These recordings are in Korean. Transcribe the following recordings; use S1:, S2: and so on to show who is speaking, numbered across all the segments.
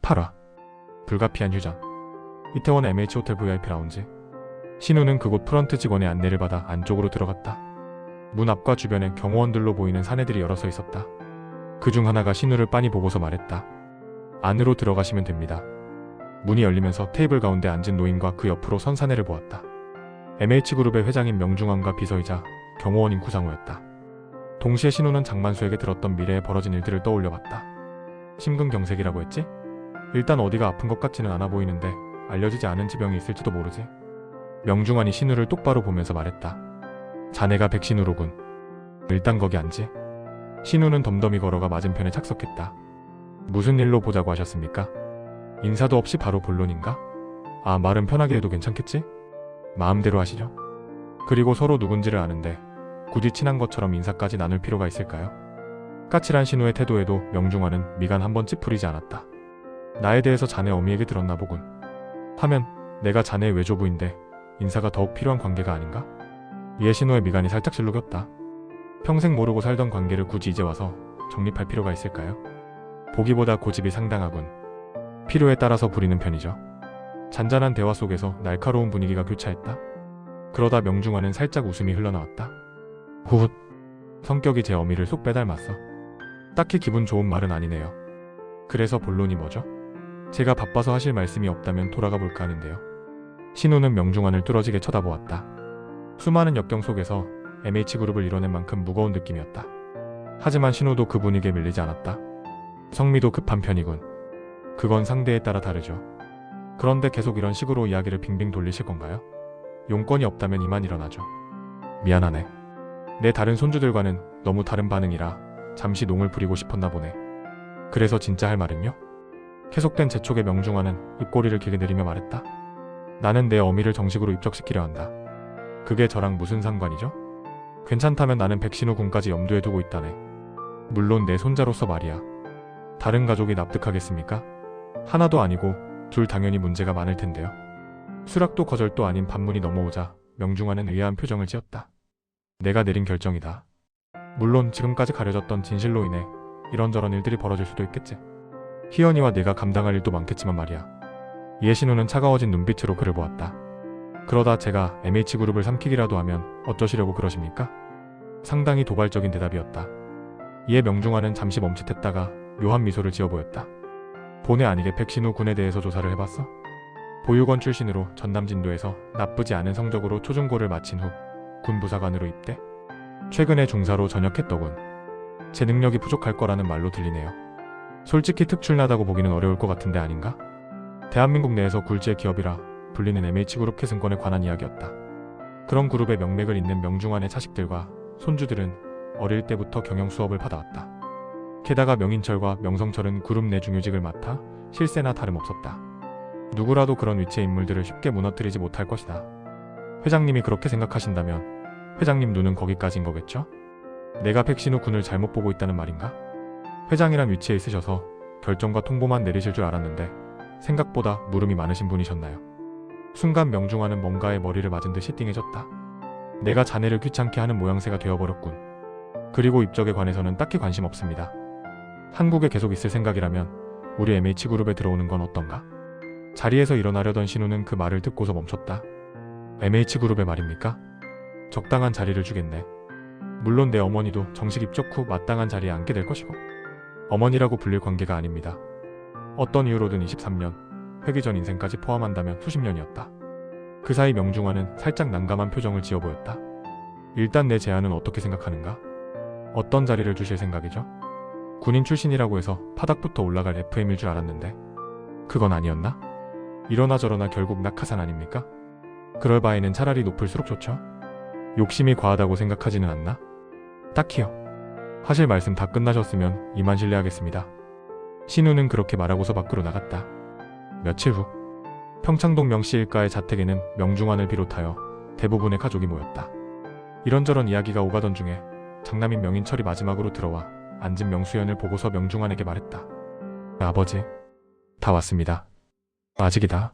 S1: 8화. 불가피한 휴장. 이태원 MH호텔 VIP 라운지. 신우는 그곳 프런트 직원의 안내를 받아 안쪽으로 들어갔다. 문 앞과 주변에 경호원들로 보이는 사내들이 여러 서 있었다. 그중 하나가 신우를 빤히 보고서 말했다. 안으로 들어가시면 됩니다. 문이 열리면서 테이블 가운데 앉은 노인과 그 옆으로 선 사내를 보았다. MH그룹의 회장인 명중환과 비서이자 경호원인 구상우였다. 동시에 신우는 장만수에게 들었던 미래에 벌어진 일들을 떠올려봤다. 심근경색이라고 했지? 일단 어디가 아픈 것 같지는 않아 보이는데 알려지지 않은 지병이 있을지도 모르지. 명중환이 신우를 똑바로 보면서 말했다. 자네가 백신우로군. 일단 거기 앉지. 신우는 덤덤히 걸어가 맞은편에 착석했다. 무슨 일로 보자고 하셨습니까? 인사도 없이 바로 본론인가? 아, 말은 편하게 해도 괜찮겠지? 마음대로 하시죠. 그리고 서로 누군지를 아는데 굳이 친한 것처럼 인사까지 나눌 필요가 있을까요? 까칠한 신우의 태도에도 명중환은 미간 한번 찌푸리지 않았다. 나에 대해서 자네 어미에게 들었나 보군. 하면 내가 자네의 외조부인데 인사가 더욱 필요한 관계가 아닌가? 이에 신우의 미간이 살짝 질룩였다. 평생 모르고 살던 관계를 굳이 이제 와서 정립할 필요가 있을까요? 보기보다 고집이 상당하군. 필요에 따라서 부리는 편이죠. 잔잔한 대화 속에서 날카로운 분위기가 교차했다. 그러다 명중환은 살짝 웃음이 흘러나왔다. 후훗. 성격이 제 어미를 쏙 빼닮았어. 딱히 기분 좋은 말은 아니네요. 그래서 본론이 뭐죠? 제가 바빠서 하실 말씀이 없다면 돌아가 볼까 하는데요. 신우는 명중환을 뚫어지게 쳐다보았다. 수많은 역경 속에서 MH그룹을 이뤄낸 만큼 무거운 느낌이었다. 하지만 신우도 그 분위기에 밀리지 않았다. 성미도 급한 편이군. 그건 상대에 따라 다르죠. 그런데 계속 이런 식으로 이야기를 빙빙 돌리실 건가요? 용건이 없다면 이만 일어나죠. 미안하네. 내 다른 손주들과는 너무 다른 반응이라 잠시 농을 부리고 싶었나 보네. 그래서 진짜 할 말은요? 계속된 재촉에 명중환은 입꼬리를 길게 내리며 말했다. 나는 내 어미를 정식으로 입적시키려 한다. 그게 저랑 무슨 상관이죠? 괜찮다면 나는 백신우 군까지 염두에 두고 있다네. 물론 내 손자로서 말이야. 다른 가족이 납득하겠습니까? 하나도 아니고 둘 당연히 문제가 많을 텐데요. 수락도 거절도 아닌 반문이 넘어오자 명중환은 의아한 표정을 지었다. 내가 내린 결정이다. 물론 지금까지 가려졌던 진실로 인해 이런저런 일들이 벌어질 수도 있겠지. 희연이와 내가 감당할 일도 많겠지만 말이야. 이에 신우는 차가워진 눈빛으로 그를 보았다. 그러다 제가 MH그룹을 삼키기라도 하면 어쩌시려고 그러십니까? 상당히 도발적인 대답이었다. 이에 명중환은 잠시 멈칫했다가 묘한 미소를 지어 보였다. 본의 아니게 백신우 군에 대해서 조사를 해봤어? 보육원 출신으로 전남진도에서 나쁘지 않은 성적으로 초중고를 마친 후 군부사관으로 입대? 최근에 중사로 전역했더군. 제 능력이 부족할 거라는 말로 들리네요. 솔직히 특출나다고 보기는 어려울 것 같은데 아닌가? 대한민국 내에서 굴지의 기업이라 불리는 MH그룹 계승권에 관한 이야기였다. 그런 그룹의 명맥을 잇는 명중환의 자식들과 손주들은 어릴 때부터 경영 수업을 받아왔다. 게다가 명인철과 명성철은 그룹 내 중요직을 맡아 실세나 다름없었다. 누구라도 그런 위치의 인물들을 쉽게 무너뜨리지 못할 것이다. 회장님이 그렇게 생각하신다면 회장님 눈은 거기까지인 거겠죠? 내가 백신우 군을 잘못 보고 있다는 말인가? 회장이란 위치에 있으셔서 결정과 통보만 내리실 줄 알았는데 생각보다 물음이 많으신 분이셨나요? 순간 명중환은 뭔가에 머리를 맞은 듯이 띵해졌다. 내가 자네를 귀찮게 하는 모양새가 되어버렸군. 그리고 입적에 관해서는 딱히 관심 없습니다. 한국에 계속 있을 생각이라면 우리 MH그룹에 들어오는 건 어떤가? 자리에서 일어나려던 신우는 그 말을 듣고서 멈췄다. MH그룹의 말입니까? 적당한 자리를 주겠네. 물론 내 어머니도 정식 입적 후 마땅한 자리에 앉게 될 것이고 어머니라고 불릴 관계가 아닙니다. 어떤 이유로든 23년, 회기 전 인생까지 포함한다면 수십 년이었다. 그 사이 명중환은 살짝 난감한 표정을 지어 보였다. 일단 내 제안은 어떻게 생각하는가? 어떤 자리를 주실 생각이죠? 군인 출신이라고 해서 파닥부터 올라갈 FM일 줄 알았는데 그건 아니었나? 이러나 저러나 결국 낙하산 아닙니까? 그럴 바에는 차라리 높을수록 좋죠? 욕심이 과하다고 생각하지는 않나? 딱히요. 하실 말씀 다 끝나셨으면 이만 실례하겠습니다. 신우는 그렇게 말하고서 밖으로 나갔다. 며칠 후 평창동 명씨 일가의 자택에는 명중환을 비롯하여 대부분의 가족이 모였다. 이런저런 이야기가 오가던 중에 장남인 명인철이 마지막으로 들어와 앉은 명수연을 보고서 명중환에게 말했다. 아버지, 다 왔습니다. 아직이다.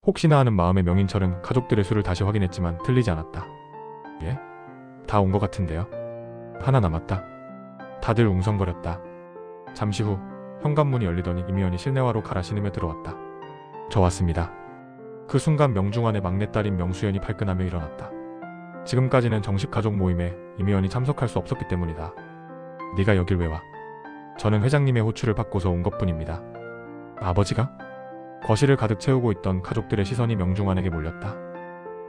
S1: 혹시나 하는 마음에 명인철은 가족들의 수를 다시 확인했지만 틀리지 않았다. 예? 다 온 것 같은데요. 하나 남았다. 다들 웅성거렸다. 잠시 후 현관문이 열리더니 이미연이 실내화로 갈아 신으며 들어왔다. 저 왔습니다. 그 순간 명중환의 막내딸인 명수연이 발끈하며 일어났다. 지금까지는 정식 가족 모임에 이미연이 참석할 수 없었기 때문이다. 네가 여길 왜 와? 저는 회장님의 호출을 받고서 온 것뿐입니다. 아버지가? 거실을 가득 채우고 있던 가족들의 시선이 명중환에게 몰렸다.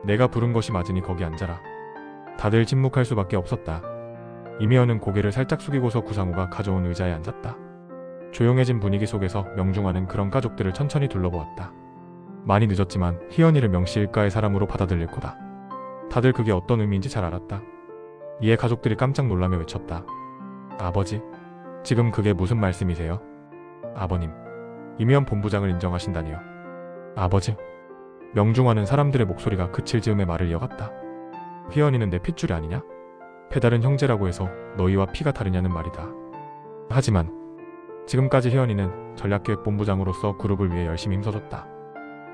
S1: 내가 부른 것이 맞으니 거기 앉아라. 다들 침묵할 수밖에 없었다. 이미연은 고개를 살짝 숙이고서 구상우가 가져온 의자에 앉았다. 조용해진 분위기 속에서 명중환은 그런 가족들을 천천히 둘러보았다. 많이 늦었지만 희연이를 명씨 일가의 사람으로 받아들일 거다. 다들 그게 어떤 의미인지 잘 알았다. 이에 가족들이 깜짝 놀라며 외쳤다. 아버지, 지금 그게 무슨 말씀이세요? 아버님, 이미연 본부장을 인정하신다니요. 아버지. 명중환은 사람들의 목소리가 그칠 즈음에 말을 이어갔다. 희연이는 내 핏줄이 아니냐? 배달은 형제라고 해서 너희와 피가 다르냐는 말이다. 하지만 지금까지 희연이는 전략기획본부장으로서 그룹을 위해 열심히 힘써줬다.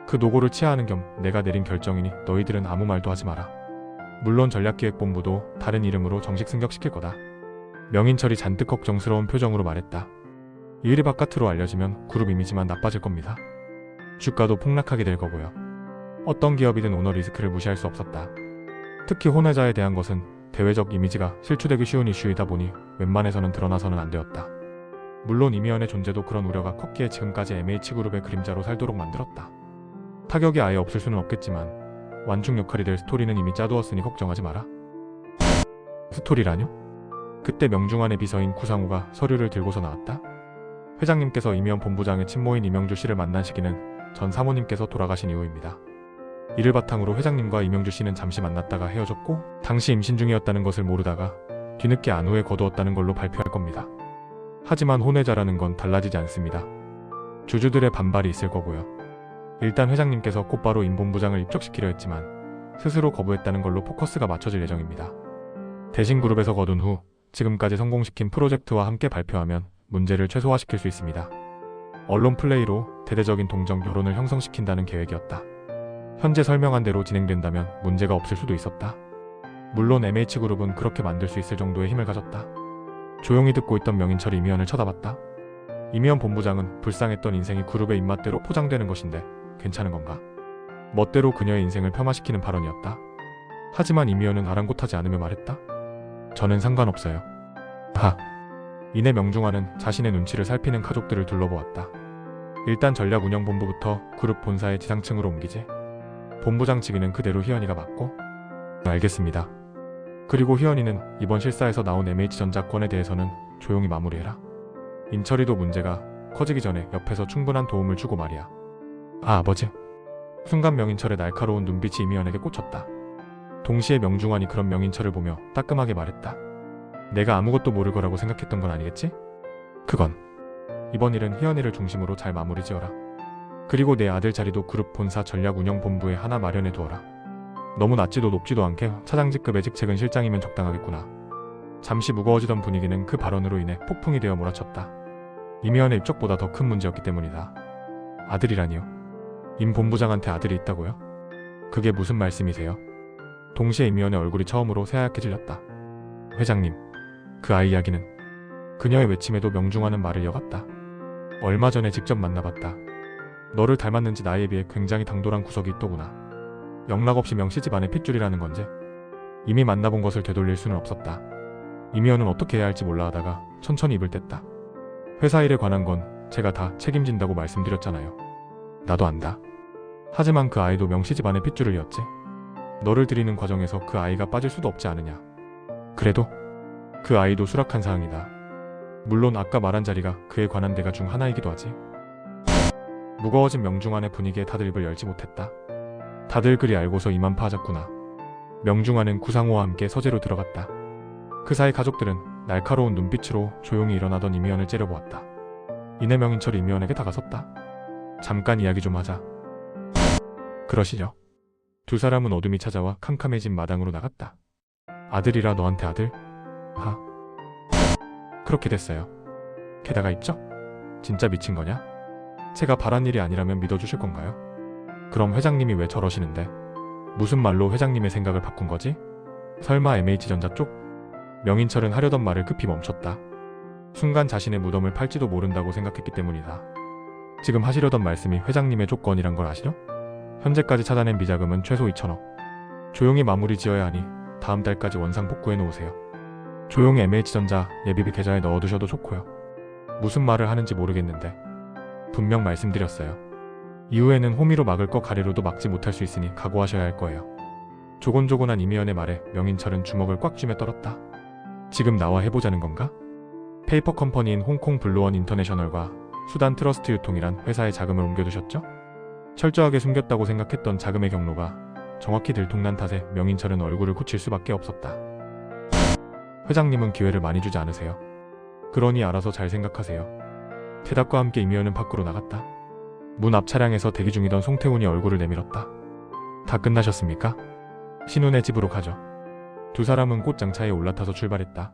S1: 그 노고를 치하하는 겸 내가 내린 결정이니 너희들은 아무 말도 하지 마라. 물론 전략기획본부도 다른 이름으로 정식 승격시킬 거다. 명인철이 잔뜩 걱정스러운 표정으로 말했다. 이 일이 바깥으로 알려지면 그룹 이미지만 나빠질 겁니다. 주가도 폭락하게 될 거고요. 어떤 기업이든 오너 리스크를 무시할 수 없었다. 특히 혼외자에 대한 것은 대외적 이미지가 실추되기 쉬운 이슈이다 보니 웬만해서는 드러나서는 안 되었다. 물론 이미연의 존재도 그런 우려가 컸기에 지금까지 MH그룹의 그림자로 살도록 만들었다. 타격이 아예 없을 수는 없겠지만 완충 역할이 될 스토리는 이미 짜두었으니 걱정하지 마라. 스토리라뇨? 그때 명중환의 비서인 구상우가 서류를 들고서 나왔다. 회장님께서 이미연 본부장의 친모인 이명주 씨를 만난 시기는 전 사모님께서 돌아가신 이후입니다. 이를 바탕으로 회장님과 이명주 씨는 잠시 만났다가 헤어졌고 당시 임신 중이었다는 것을 모르다가 뒤늦게 안후에 거두었다는 걸로 발표할 겁니다. 하지만 혼외자라는 건 달라지지 않습니다. 주주들의 반발이 있을 거고요. 일단 회장님께서 곧바로 임 본부장을 입적시키려 했지만 스스로 거부했다는 걸로 포커스가 맞춰질 예정입니다. 대신 그룹에서 거둔 후 지금까지 성공시킨 프로젝트와 함께 발표하면 문제를 최소화시킬 수 있습니다. 언론 플레이로 대대적인 동정 여론을 형성시킨다는 계획이었다. 현재 설명한 대로 진행된다면 문제가 없을 수도 있었다. 물론 MH그룹은 그렇게 만들 수 있을 정도의 힘을 가졌다. 조용히 듣고 있던 명인철이 이미연을 쳐다봤다. 이미연 본부장은 불쌍했던 인생이 그룹의 입맛대로 포장되는 것인데 괜찮은 건가? 멋대로 그녀의 인생을 폄하시키는 발언이었다. 하지만 이미연은 아랑곳하지 않으며 말했다. 저는 상관없어요. 하. 이내 명중환은 자신의 눈치를 살피는 가족들을 둘러보았다. 일단 전략운영본부부터 그룹 본사의 지상층으로 옮기지. 본부장 직위는 그대로 희연이가 맡고. 알겠습니다. 그리고 희연이는 이번 실사에서 나온 MH전자권에 대해서는 조용히 마무리해라. 인철이도 문제가 커지기 전에 옆에서 충분한 도움을 주고 말이야. 아버지. 순간 명인철의 날카로운 눈빛이 이미연에게 꽂혔다. 동시에 명중환이 그런 명인철을 보며 따끔하게 말했다. 내가 아무것도 모를 거라고 생각했던 건 아니겠지? 그건 이번 일은 희연이를 중심으로 잘 마무리 지어라. 그리고 내 아들 자리도 그룹 본사 전략운영본부에 하나 마련해 두어라. 너무 낮지도 높지도 않게 차장직급의 직책은 실장이면 적당하겠구나. 잠시 무거워지던 분위기는 그 발언으로 인해 폭풍이 되어 몰아쳤다. 이미연의 입적보다 더 큰 문제였기 때문이다. 아들이라니요? 임 본부장한테 아들이 있다고요? 그게 무슨 말씀이세요? 동시에 이미연의 얼굴이 처음으로 새하얗게 질렸다. 회장님, 그 아이 이야기는. 그녀의 외침에도 명중환은 말을 이어갔다. 얼마 전에 직접 만나봤다. 너를 닮았는지 나이에 비해 굉장히 당돌한 구석이 있더구나. 영락없이 명씨 집안의 핏줄이라는 건지. 이미 만나본 것을 되돌릴 수는 없었다. 이미연은 어떻게 해야 할지 몰라 하다가 천천히 입을 뗐다. 회사 일에 관한 건 제가 다 책임진다고 말씀드렸잖아요. 나도 안다. 하지만 그 아이도 명씨 집안의 핏줄을 이었지. 너를 들이는 과정에서 그 아이가 빠질 수도 없지 않으냐. 그래도 그 아이도 수락한 사항이다. 물론 아까 말한 자리가 그에 관한 대가 중 하나이기도 하지. 무거워진 명중환의 분위기에 다들 입을 열지 못했다. 다들 그리 알고서 이만 파하자꾸나. 명중환은 구상호와 함께 서재로 들어갔다. 그 사이 가족들은 날카로운 눈빛으로 조용히 일어나던 이미연을 째려보았다. 이내 명인철이 이미연에게 다가섰다. 잠깐 이야기 좀 하자. 그러시죠. 두 사람은 어둠이 찾아와 캄캄해진 마당으로 나갔다. 아들이라 너한테 아들? 하. 그렇게 됐어요. 게다가 입적? 진짜 미친 거냐? 제가 바란 일이 아니라면 믿어주실 건가요? 그럼 회장님이 왜 저러시는데? 무슨 말로 회장님의 생각을 바꾼 거지? 설마 MH전자 쪽? 명인철은 하려던 말을 급히 멈췄다. 순간 자신의 무덤을 팔지도 모른다고 생각했기 때문이다. 지금 하시려던 말씀이 회장님의 조건이란 걸 아시죠? 현재까지 찾아낸 비자금은 최소 2천억. 조용히 마무리 지어야 하니 다음 달까지 원상 복구해 놓으세요. 조용히 MH전자 예비비 계좌에 넣어두셔도 좋고요. 무슨 말을 하는지 모르겠는데 분명 말씀드렸어요. 이후에는 호미로 막을 거 가래로도 막지 못할 수 있으니 각오하셔야 할 거예요. 조곤조곤한 이미연의 말에 명인철은 주먹을 꽉 쥐며 떨었다. 지금 나와 해보자는 건가? 페이퍼 컴퍼니인 홍콩 블루원 인터내셔널과 수단 트러스트 유통이란 회사에 자금을 옮겨두셨죠? 철저하게 숨겼다고 생각했던 자금의 경로가 정확히 들통난 탓에 명인철은 얼굴을 굳힐 수밖에 없었다. 회장님은 기회를 많이 주지 않으세요. 그러니 알아서 잘 생각하세요. 대답과 함께 이미연은 밖으로 나갔다. 문 앞 차량에서 대기 중이던 송태훈이 얼굴을 내밀었다. 다 끝나셨습니까? 신훈의 집으로 가죠. 두 사람은 꽃장차에 올라타서 출발했다.